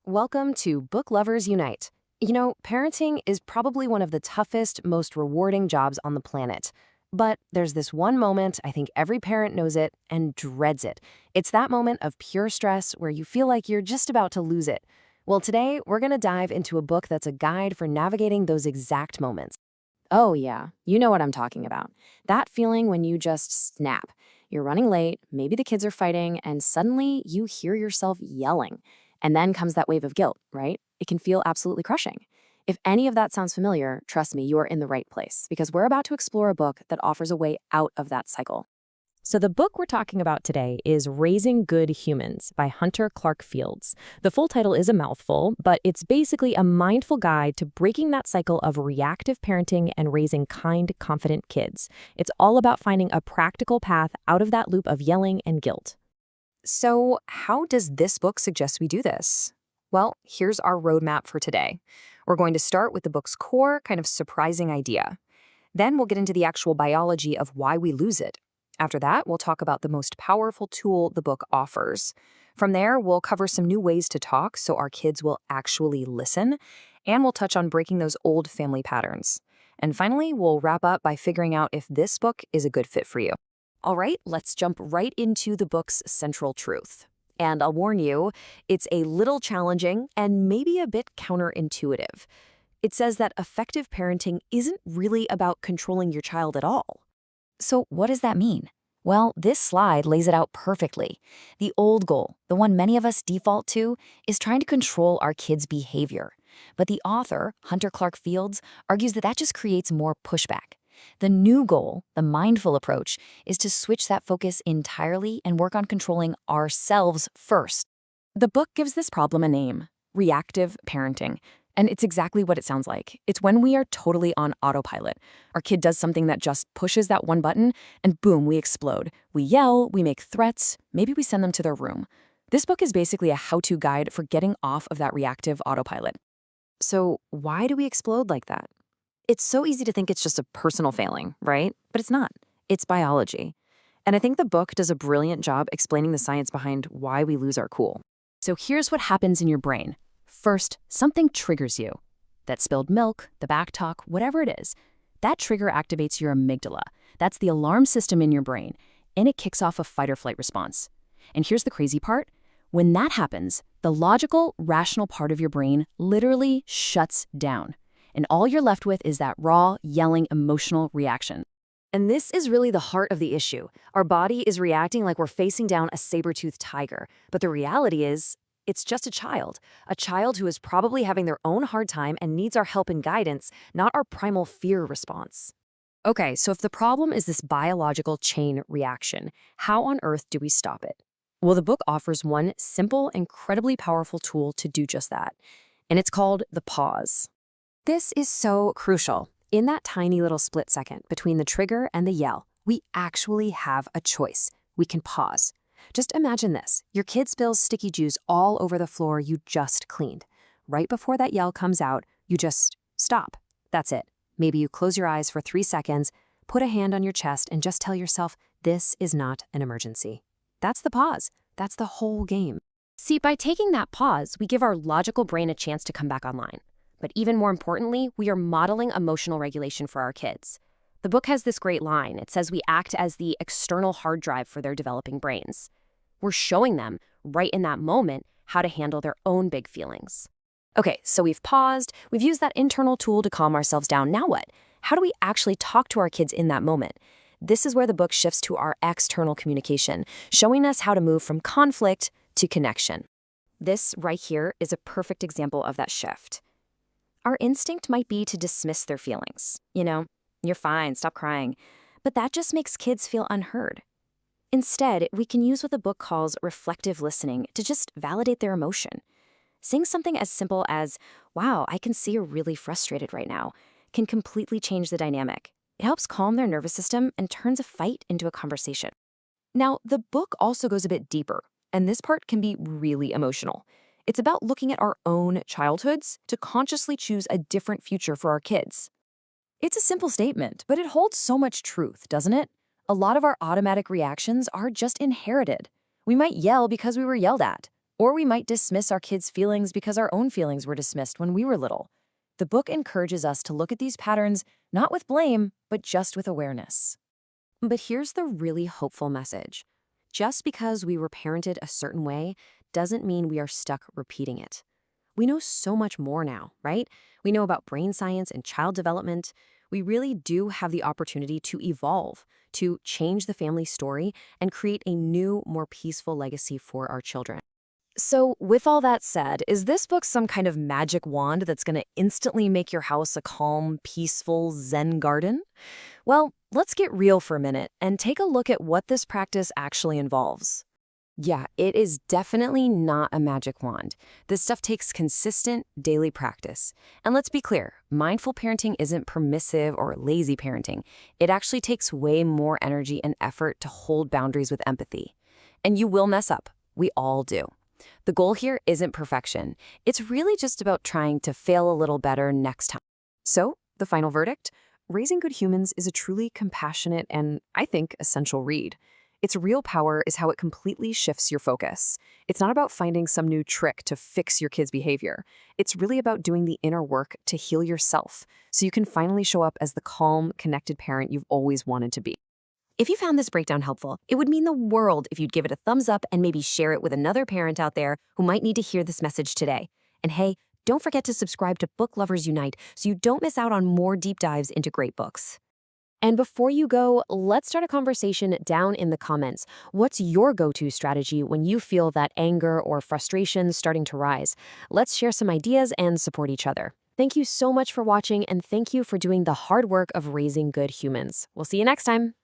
Welcome to Book Lovers Unite. Parenting is probably one of the toughest, most rewarding jobs on the planet. But there's this one moment, I think every parent knows it and dreads it. It's that moment of pure stress where you feel like you're just about to lose it. Well, today, we're going to dive into a book that's a guide for navigating those exact moments. Oh, yeah, you know what I'm talking about. That feeling when you just snap. You're running late, maybe the kids are fighting, and suddenly you hear yourself yelling. And then comes that wave of guilt, right? It can feel absolutely crushing. If any of that sounds familiar, trust me, you are in the right place, because we're about to explore a book that offers a way out of that cycle. So the book we're talking about today is Raising Good Humans by Hunter Clarke-Fields. The full title is a mouthful, but it's basically a mindful guide to breaking that cycle of reactive parenting and raising kind, confident kids. It's all about finding a practical path out of that loop of yelling and guilt. So how does this book suggest we do this? Well, here's our roadmap for today. We're going to start with the book's core, kind of surprising idea. Then we'll get into the actual biology of why we lose it. After that, we'll talk about the most powerful tool the book offers. From there, we'll cover some new ways to talk so our kids will actually listen, and we'll touch on breaking those old family patterns. And finally, we'll wrap up by figuring out if this book is a good fit for you. All right, let's jump right into the book's central truth. And I'll warn you, it's a little challenging and maybe a bit counterintuitive. It says that effective parenting isn't really about controlling your child at all. So what does that mean? Well, this slide lays it out perfectly. The old goal, the one many of us default to, is trying to control our kids' behavior. But the author, Hunter Clarke-Fields, argues that just creates more pushback. The new goal, the mindful approach, is to switch that focus entirely and work on controlling ourselves first. The book gives this problem a name, reactive parenting. And it's exactly what it sounds like. It's when we are totally on autopilot. Our kid does something that just pushes that one button, and boom, we explode. We yell, we make threats, maybe we send them to their room. This book is basically a how-to guide for getting off of that reactive autopilot. So why do we explode like that? It's so easy to think it's just a personal failing, right? But it's not. It's biology. And I think the book does a brilliant job explaining the science behind why we lose our cool. So here's what happens in your brain. First, something triggers you. That spilled milk, the back talk, whatever it is. That trigger activates your amygdala. That's the alarm system in your brain, and it kicks off a fight-or-flight response. And here's the crazy part. When that happens, the logical, rational part of your brain literally shuts down. And all you're left with is that raw, yelling, emotional reaction. And this is really the heart of the issue. Our body is reacting like we're facing down a saber-toothed tiger. But the reality is, it's just a child who is probably having their own hard time and needs our help and guidance, not our primal fear response. Okay, so if the problem is this biological chain reaction, how on earth do we stop it? Well, the book offers one simple, incredibly powerful tool to do just that. And it's called the pause. This is so crucial. In that tiny little split second between the trigger and the yell, we actually have a choice. We can pause. Just imagine this. Your kid spills sticky juice all over the floor you just cleaned. Right before that yell comes out, you just stop. That's it. Maybe you close your eyes for 3 seconds, put a hand on your chest, and just tell yourself, this is not an emergency. That's the pause. That's the whole game. See, by taking that pause, we give our logical brain a chance to come back online. But even more importantly, we are modeling emotional regulation for our kids. The book has this great line. It says we act as the external hard drive for their developing brains. We're showing them, right in that moment, how to handle their own big feelings. Okay, so we've paused, we've used that internal tool to calm ourselves down. Now what? How do we actually talk to our kids in that moment? This is where the book shifts to our external communication, showing us how to move from conflict to connection. This right here is a perfect example of that shift. Our instinct might be to dismiss their feelings. You're fine, stop crying. But that just makes kids feel unheard. Instead, we can use what the book calls reflective listening to just validate their emotion. Saying something as simple as, wow, I can see you're really frustrated right now, can completely change the dynamic. It helps calm their nervous system and turns a fight into a conversation. Now, the book also goes a bit deeper, and this part can be really emotional. It's about looking at our own childhoods to consciously choose a different future for our kids. It's a simple statement, but it holds so much truth, doesn't it? A lot of our automatic reactions are just inherited. We might yell because we were yelled at, Or we might dismiss our kids' feelings because our own feelings were dismissed when we were little. The book encourages us to look at these patterns not with blame, but just with awareness. But here's the really hopeful message. Just because we were parented a certain way doesn't mean we are stuck repeating it. We know so much more now, right? We know about brain science and child development. We really do have the opportunity to evolve, to change the family story, and create a new, more peaceful legacy for our children. So, with all that said, is this book some kind of magic wand that's going to instantly make your house a calm, peaceful Zen garden? Well, let's get real for a minute and take a look at what this practice actually involves. Yeah, it is definitely not a magic wand. This stuff takes consistent, daily practice. And let's be clear, mindful parenting isn't permissive or lazy parenting. It actually takes way more energy and effort to hold boundaries with empathy. And you will mess up. We all do. The goal here isn't perfection. It's really just about trying to fail a little better next time. So, the final verdict? Raising Good Humans is a truly compassionate and, I think, essential read. Its real power is how it completely shifts your focus. It's not about finding some new trick to fix your kid's behavior. It's really about doing the inner work to heal yourself so you can finally show up as the calm, connected parent you've always wanted to be. If you found this breakdown helpful, it would mean the world if you'd give it a thumbs up and maybe share it with another parent out there who might need to hear this message today. And hey, don't forget to subscribe to Book Lovers Unite so you don't miss out on more deep dives into great books. And before you go, let's start a conversation down in the comments. What's your go-to strategy when you feel that anger or frustration starting to rise? Let's share some ideas and support each other. Thank you so much for watching, and thank you for doing the hard work of raising good humans. We'll see you next time.